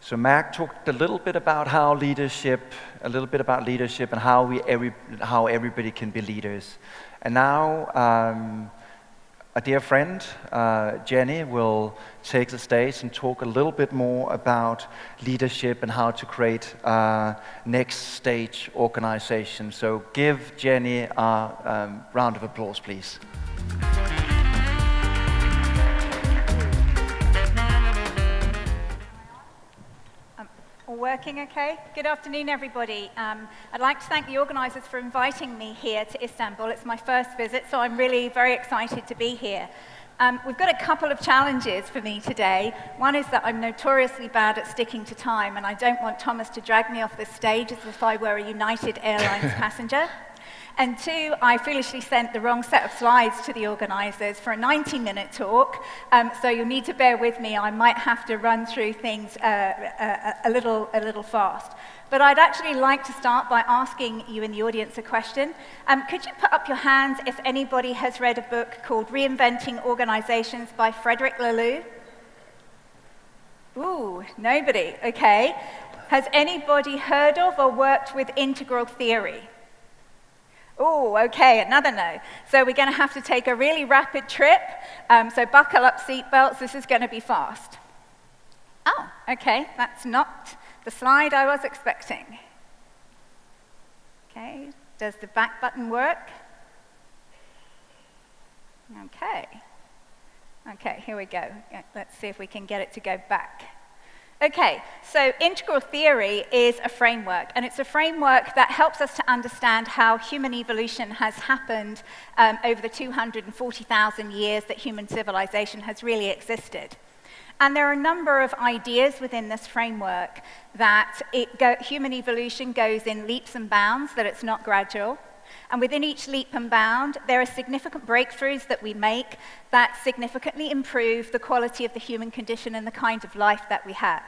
So Mark talked a little bit about leadership and how everybody can be leaders. And now a dear friend, Jenny, will take the stage and talk a little bit more about leadership and how to create next stage organization. So give Jenny a round of applause, please. Working okay? Good afternoon, everybody. I'd like to thank the organisers for inviting me here to Istanbul. It's my first visit, so I'm really very excited to be here. We've got a couple of challenges for me today. One is that I'm notoriously bad at sticking to time, and I don't want Thomas to drag me off the stage as if I were a United Airlines passenger. And two, I foolishly sent the wrong set of slides to the organisers for a 90-minute talk, so you'll need to bear with me. I might have to run through things a little fast. But I'd actually like to start by asking you in the audience a question. Could you put up your hands if anybody has read a book called Reinventing Organizations by Frederick Laloux? Ooh, nobody, okay. Has anybody heard of or worked with integral theory? Oh, okay, another no. So we're going to have to take a really rapid trip. So buckle up seatbelts. This is going to be fast. Oh, okay, that's not the slide I was expecting. Okay, does the back button work? Okay. Okay, here we go. Let's see if we can get it to go back. Okay, so integral theory is a framework, and it's a framework that helps us to understand how human evolution has happened over the 240,000 years that human civilization has really existed. And there are a number of ideas within this framework that human evolution goes in leaps and bounds, that it's not gradual. And within each leap and bound, there are significant breakthroughs that we make that significantly improve the quality of the human condition and the kind of life that we have.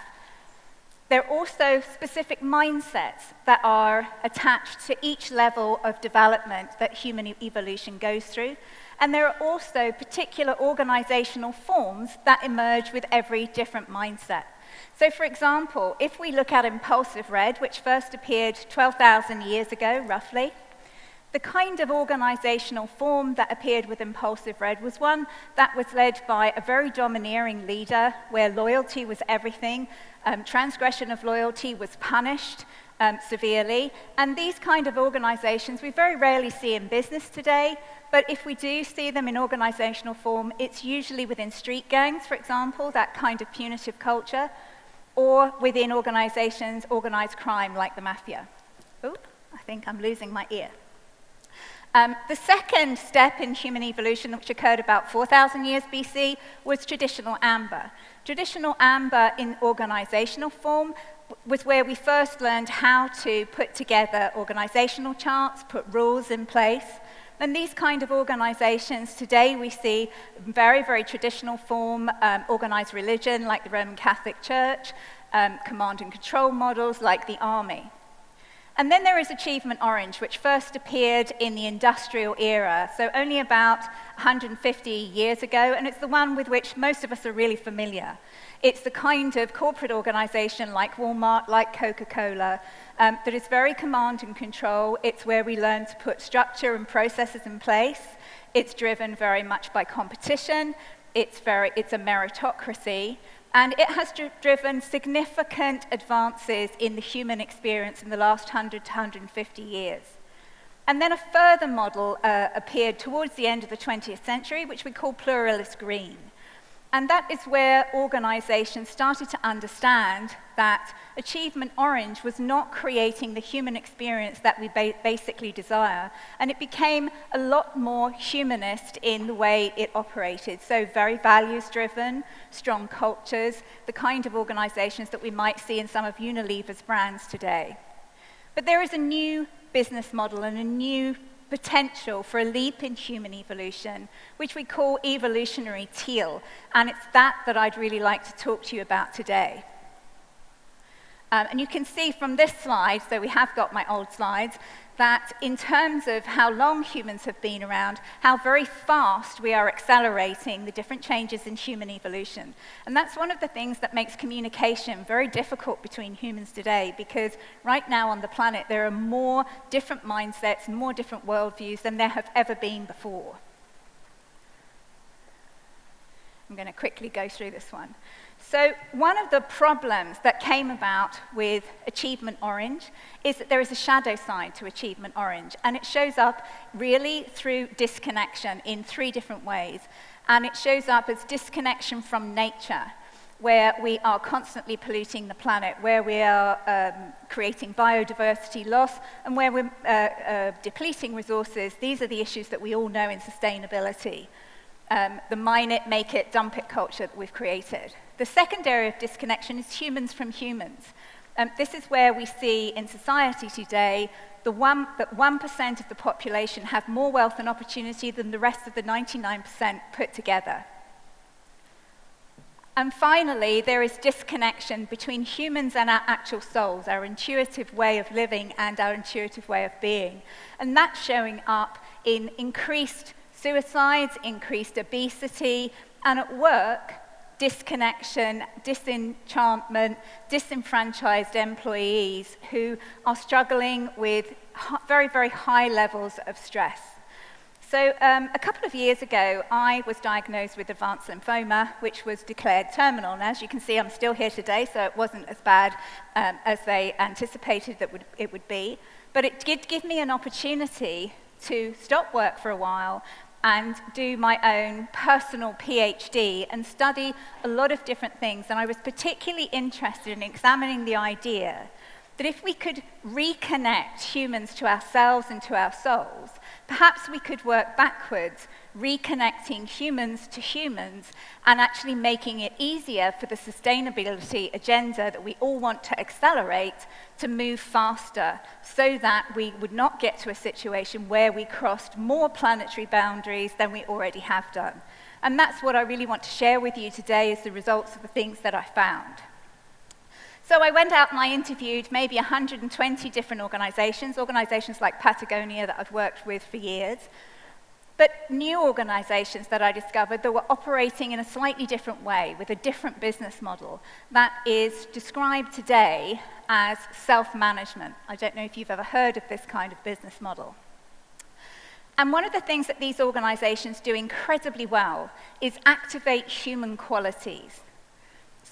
There are also specific mindsets that are attached to each level of development that human evolution goes through. And there are also particular organizational forms that emerge with every different mindset. So, for example, if we look at impulsive red, which first appeared 12,000 years ago, roughly, the kind of organizational form that appeared with impulsive red was one that was led by a very domineering leader where loyalty was everything, transgression of loyalty was punished severely, and these kind of organizations we very rarely see in business today, but if we do see them in organizational form, it's usually within street gangs, for example, that kind of punitive culture, or within organizations, organized crime like the mafia. Oh, I think I'm losing my ear. The second step in human evolution, which occurred about 4,000 years BC, was traditional amber. Traditional amber in organizational form was where we first learned how to put together organizational charts, put rules in place. And these kind of organizations today we see very, very traditional form, organized religion like the Roman Catholic Church, command and control models like the army. And then there is achievement orange, which first appeared in the industrial era, so only about 150 years ago, and it's the one with which most of us are really familiar. It's the kind of corporate organization like Walmart, like Coca-Cola, that is very command and control. It's where we learn to put structure and processes in place. It's driven very much by competition. It's a meritocracy. And it has driven significant advances in the human experience in the last 100 to 150 years. And then a further model appeared towards the end of the 20th century, which we call pluralist green. And that is where organizations started to understand that achievement orange was not creating the human experience that we basically desire. And it became a lot more humanist in the way it operated. So very values-driven, strong cultures, the kind of organizations that we might see in some of Unilever's brands today. But there is a new business model and a new potential for a leap in human evolution, which we call evolutionary teal, and it's that I'd really like to talk to you about today. And you can see from this slide, so we have got my old slides, that in terms of how long humans have been around, how very fast we are accelerating the different changes in human evolution. And that's one of the things that makes communication very difficult between humans today, because right now on the planet there are more different mindsets and more different worldviews than there have ever been before. I'm going to quickly go through this one. So one of the problems that came about with Achievement Orange is that there is a shadow side to Achievement Orange, and it shows up really through disconnection in 3 different ways. And it shows up as disconnection from nature, where we are constantly polluting the planet, where we are creating biodiversity loss, and where we're depleting resources. These are the issues that we all know in sustainability. The mine it, make it, dump it culture that we've created. The second area of disconnection is humans from humans. This is where we see in society today that 1% of the population have more wealth and opportunity than the rest of the 99% put together. And finally, there is disconnection between humans and our actual souls, our intuitive way of living and our intuitive way of being. And that's showing up in increased suicides, increased obesity, and at work, disconnection, disenchantment, disenfranchised employees who are struggling with very, very high levels of stress. So a couple of years ago, I was diagnosed with advanced lymphoma, which was declared terminal. And as you can see, I'm still here today, so it wasn't as bad as they anticipated that it would be. But it did give me an opportunity to stop work for a while and do my own personal PhD and study a lot of different things. And I was particularly interested in examining the idea that if we could reconnect humans to ourselves and to our souls, perhaps we could work backwards, reconnecting humans to humans and actually making it easier for the sustainability agenda that we all want to accelerate to move faster, so that we would not get to a situation where we crossed more planetary boundaries than we already have done. And that's what I really want to share with you today, is the results of the things that I found. So I went out and I interviewed maybe 120 different organizations like Patagonia that I've worked with for years, but new organizations that I discovered that were operating in a slightly different way, with a different business model that is described today as self-management. I don't know if you've ever heard of this kind of business model. And one of the things that these organizations do incredibly well is activate human qualities.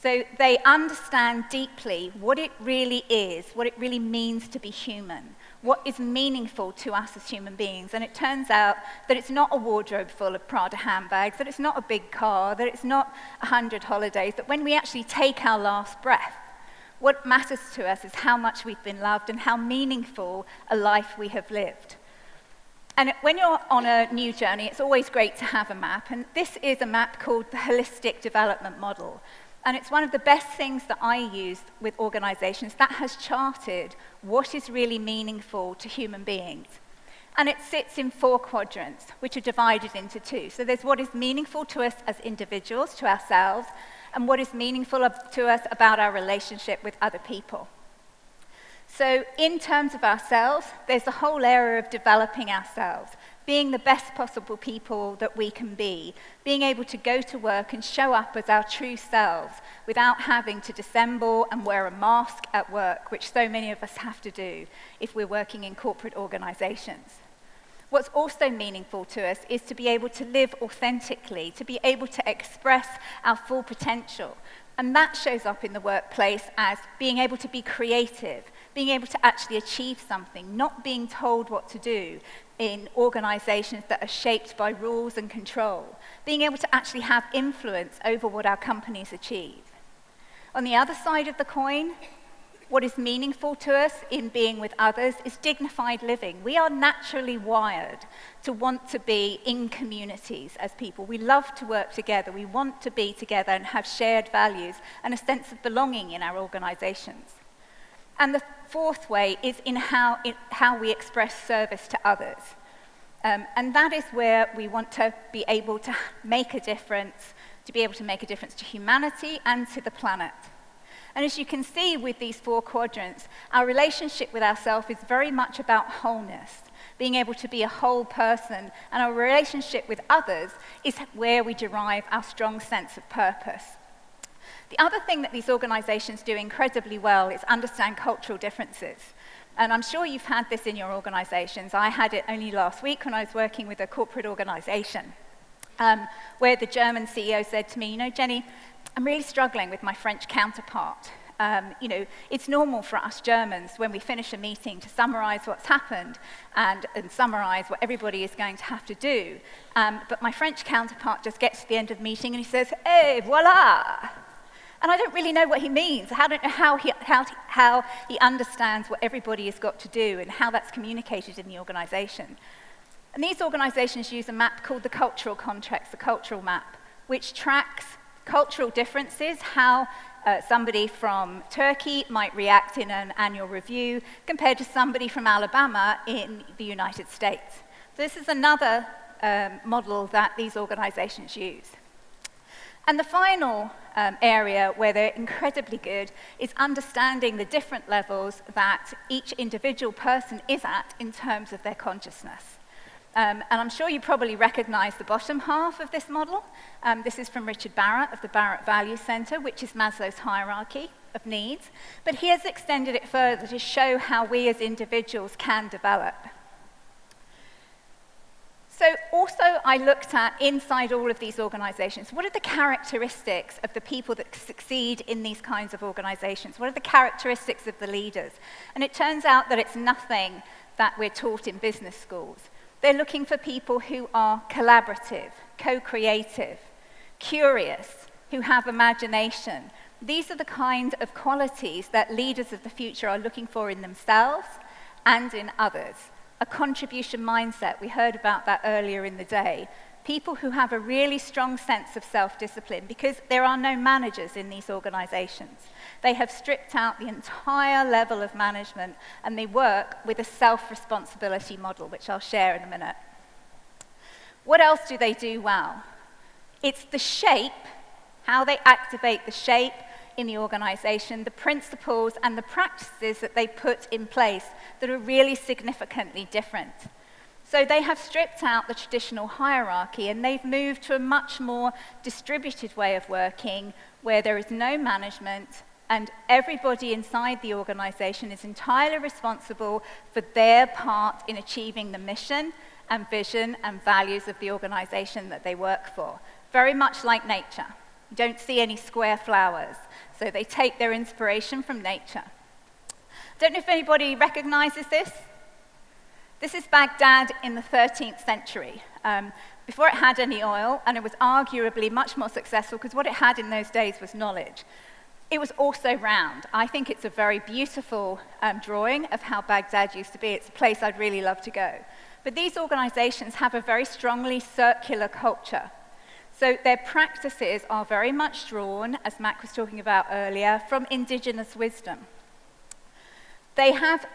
So they understand deeply what it really is, what it really means to be human, what is meaningful to us as human beings. And it turns out that it's not a wardrobe full of Prada handbags, that it's not a big car, that it's not 100 holidays, that when we actually take our last breath, what matters to us is how much we've been loved and how meaningful a life we have lived. And when you're on a new journey, it's always great to have a map. And this is a map called the Holistic Development Model. And it's one of the best things that I use with organizations that has charted what is really meaningful to human beings. And it sits in 4 quadrants, which are divided into 2. So there's what is meaningful to us as individuals, to ourselves, and what is meaningful to us about our relationship with other people. So in terms of ourselves, there's the whole area of developing ourselves, being the best possible people that we can be, being able to go to work and show up as our true selves without having to dissemble and wear a mask at work, which so many of us have to do if we're working in corporate organizations. What's also meaningful to us is to be able to live authentically, to be able to express our full potential. And that shows up in the workplace as being able to be creative, being able to actually achieve something, not being told what to do in organizations that are shaped by rules and control, being able to actually have influence over what our companies achieve. On the other side of the coin, what is meaningful to us in being with others is dignified living. We are naturally wired to want to be in communities as people. We love to work together. We want to be together and have shared values and a sense of belonging in our organizations. And the fourth way is in how we express service to others. And that is where we want to be able to make a difference, to be able to make a difference to humanity and to the planet. And as you can see with these 4 quadrants, our relationship with ourselves is very much about wholeness, being able to be a whole person, and our relationship with others is where we derive our strong sense of purpose. The other thing that these organizations do incredibly well is understand cultural differences. And I'm sure you've had this in your organizations. I had it only last week when I was working with a corporate organization, where the German CEO said to me, Jenny, I'm really struggling with my French counterpart. It's normal for us Germans when we finish a meeting to summarize what's happened and summarize what everybody is going to have to do. But my French counterpart just gets to the end of the meeting and he says, "Hey, voila!" And I don't really know what he means. I don't know how he understands what everybody has got to do and how that's communicated in the organization. And these organizations use a map called the cultural context, the cultural map, which tracks cultural differences, how somebody from Turkey might react in an annual review compared to somebody from Alabama in the United States. So this is another model that these organizations use. And the final area where they're incredibly good is understanding the different levels that each individual person is at in terms of their consciousness. And I'm sure you probably recognize the bottom half of this model. This is from Richard Barrett of the Barrett Value Center, which is Maslow's hierarchy of needs. But he has extended it further to show how we as individuals can develop. So also I looked at, inside all of these organizations, what are the characteristics of the people that succeed in these kinds of organizations? What are the characteristics of the leaders? And it turns out that it's nothing that we're taught in business schools. They're looking for people who are collaborative, co-creative, curious, who have imagination. These are the kind of qualities that leaders of the future are looking for in themselves and in others. A contribution mindset, we heard about that earlier in the day. People who have a really strong sense of self-discipline, because there are no managers in these organizations. They have stripped out the entire level of management, and they work with a self-responsibility model, which I'll share in a minute. What else do they do well? It's the shape, how they activate the shape in the organization, the principles and the practices that they put in place that are really significantly different. So they have stripped out the traditional hierarchy and they've moved to a much more distributed way of working where there is no management and everybody inside the organization is entirely responsible for their part in achieving the mission and vision and values of the organization that they work for. Very much like nature. You don't see any square flowers. So they take their inspiration from nature. Don't know if anybody recognizes this. This is Baghdad in the 13th century, before it had any oil, and it was arguably much more successful because what it had in those days was knowledge. It was also round. I think it's a very beautiful drawing of how Baghdad used to be. It's a place I'd really love to go. But these organizations have a very strongly circular culture. So their practices are very much drawn, as Mac was talking about earlier, from indigenous wisdom. They have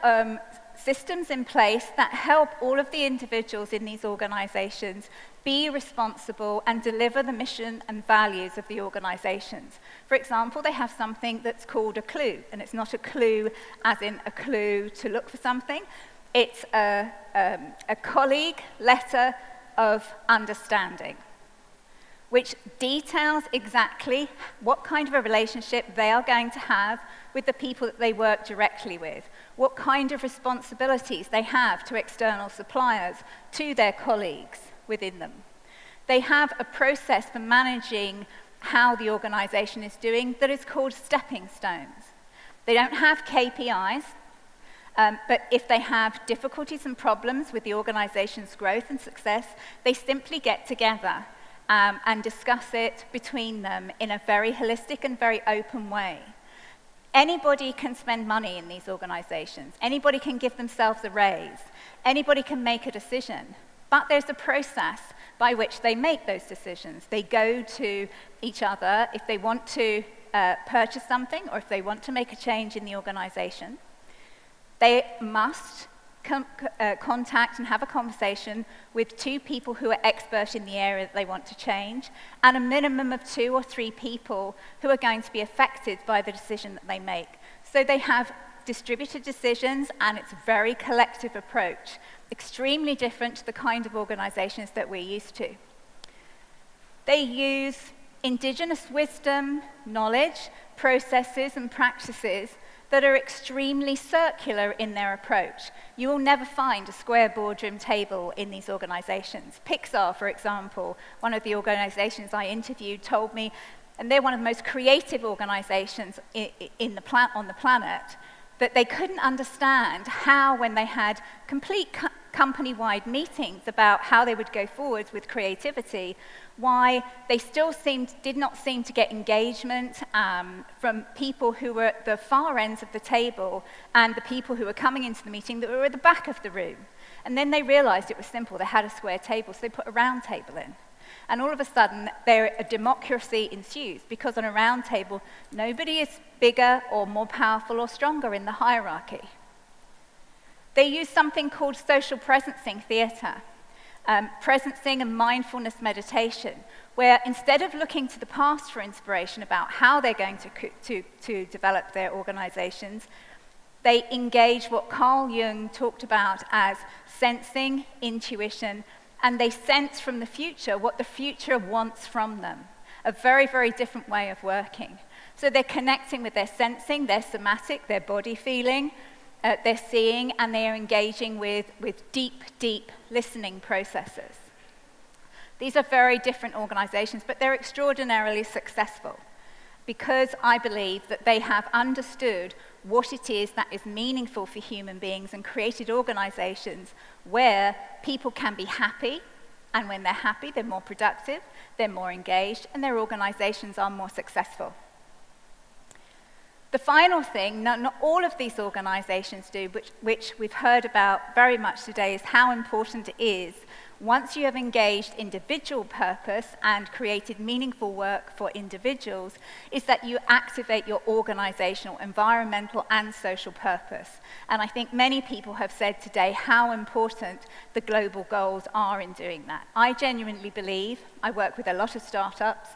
systems in place that help all of the individuals in these organizations be responsible and deliver the mission and values of the organizations. For example, they have something that's called a clue, and it's not a clue as in a clue to look for something. It's a colleague letter of understanding, which details exactly what kind of a relationship they are going to have with the people that they work directly with, what kind of responsibilities they have to external suppliers, to their colleagues within them. They have a process for managing how the organization is doing that is called stepping stones. They don't have KPIs, but if they have difficulties and problems with the organization's growth and success, they simply get together and discuss it between them in a very holistic and very open way. Anybody can spend money in these organizations. Anybody can give themselves a raise. Anybody can make a decision. But there's a process by which they make those decisions. They go to each other if they want to purchase something or if they want to make a change in the organization. They must contact and have a conversation with 2 people who are expert in the area that they want to change, and a minimum of 2 or 3 people who are going to be affected by the decision that they make. So they have distributed decisions, and it's a very collective approach, extremely different to the kind of organizations that we're used to. They use indigenous wisdom, knowledge, processes, and practices that are extremely circular in their approach. You will never find a square boardroom table in these organizations. Pixar, for example, one of the organizations I interviewed, told me, and they're one of the most creative organizations on the planet, that they couldn't understand how, when they had complete company-wide meetings about how they would go forward with creativity, why they still did not seem to get engagement from people who were at the far ends of the table and the people who were coming into the meeting that were at the back of the room. And then they realized it was simple. They had a square table, so they put a round table in. And all of a sudden, a democracy ensues, because on a round table, nobody is bigger or more powerful or stronger in the hierarchy. They use something called social presencing theater, presencing and mindfulness meditation, where instead of looking to the past for inspiration about how they're going to develop their organizations, they engage what Carl Jung talked about as sensing, intuition, and they sense from the future what the future wants from them. A very, very different way of working. So they're connecting with their sensing, their somatic, their body feeling, they're seeing, and they are engaging with deep, deep listening processes. These are very different organizations, but they're extraordinarily successful because I believe that they have understood what it is that is meaningful for human beings and created organizations where people can be happy, and when they're happy, they're more productive, they're more engaged, and their organizations are more successful. The final thing, not all of these organizations do, which we've heard about very much today, is how important it is, once you have engaged individual purpose and created meaningful work for individuals, is that you activate your organizational, environmental, and social purpose. And I think many people have said today how important the global goals are in doing that. I genuinely believe, I work with a lot of startups,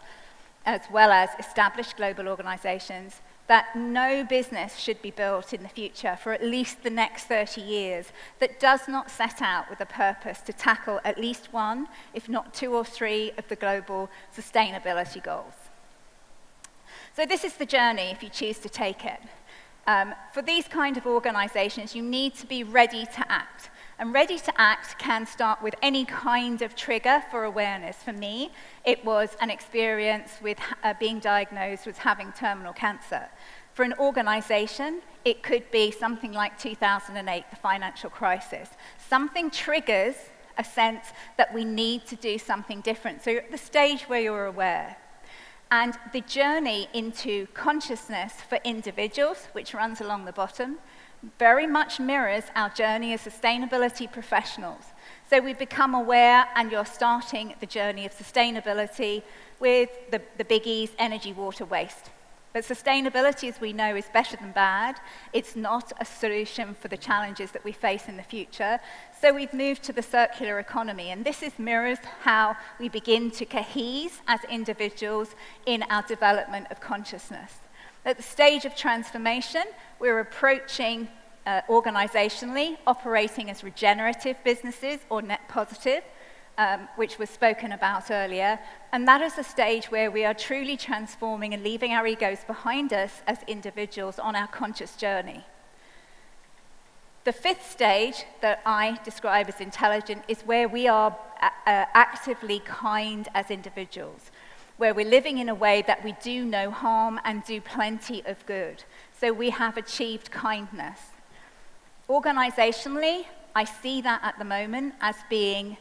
as well as established global organizations, that no business should be built in the future for at least the next 30 years that does not set out with a purpose to tackle at least one, if not 2 or 3, of the global sustainability goals. So this is the journey if you choose to take it. For these kind of organizations, you need to be ready to act. And ready to act can start with any kind of trigger for awareness. For me, it was an experience with being diagnosed with having terminal cancer. For an organization, it could be something like 2008, the financial crisis. Something triggers a sense that we need to do something different. So you're at the stage where you're aware. And the journey into consciousness for individuals, which runs along the bottom, very much mirrors our journey as sustainability professionals. So we become aware, and you're starting the journey of sustainability with the biggies: energy, water, waste. But sustainability, as we know, is better than bad. It's not a solution for the challenges that we face in the future. So we've moved to the circular economy, and this mirrors how we begin to cohese as individuals in our development of consciousness. At the stage of transformation, we're approaching organizationally, operating as regenerative businesses or net positive, which was spoken about earlier. And that is a stage where we are truly transforming and leaving our egos behind us as individuals on our conscious journey. The 5th stage that I describe as intelligent is where we are actively kind as individuals, where we're living in a way that we do no harm and do plenty of good. So we have achieved kindness. Organizationally, I see that at the moment as being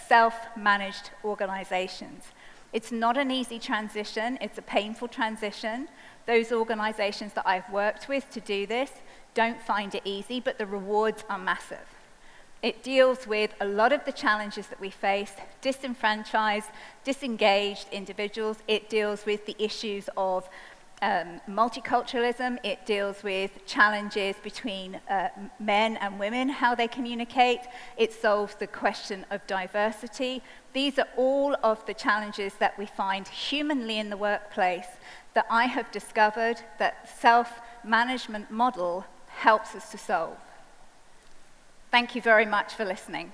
self-managed organizations. It's not an easy transition, it's a painful transition. Those organizations that I've worked with to do this don't find it easy, but the rewards are massive. It deals with a lot of the challenges that we face: disenfranchised, disengaged individuals. It deals with the issues of multiculturalism. It deals with challenges between men and women, how they communicate. It solves the question of diversity. These are all of the challenges that we find humanly in the workplace that I have discovered that self-management model helps us to solve. Thank you very much for listening.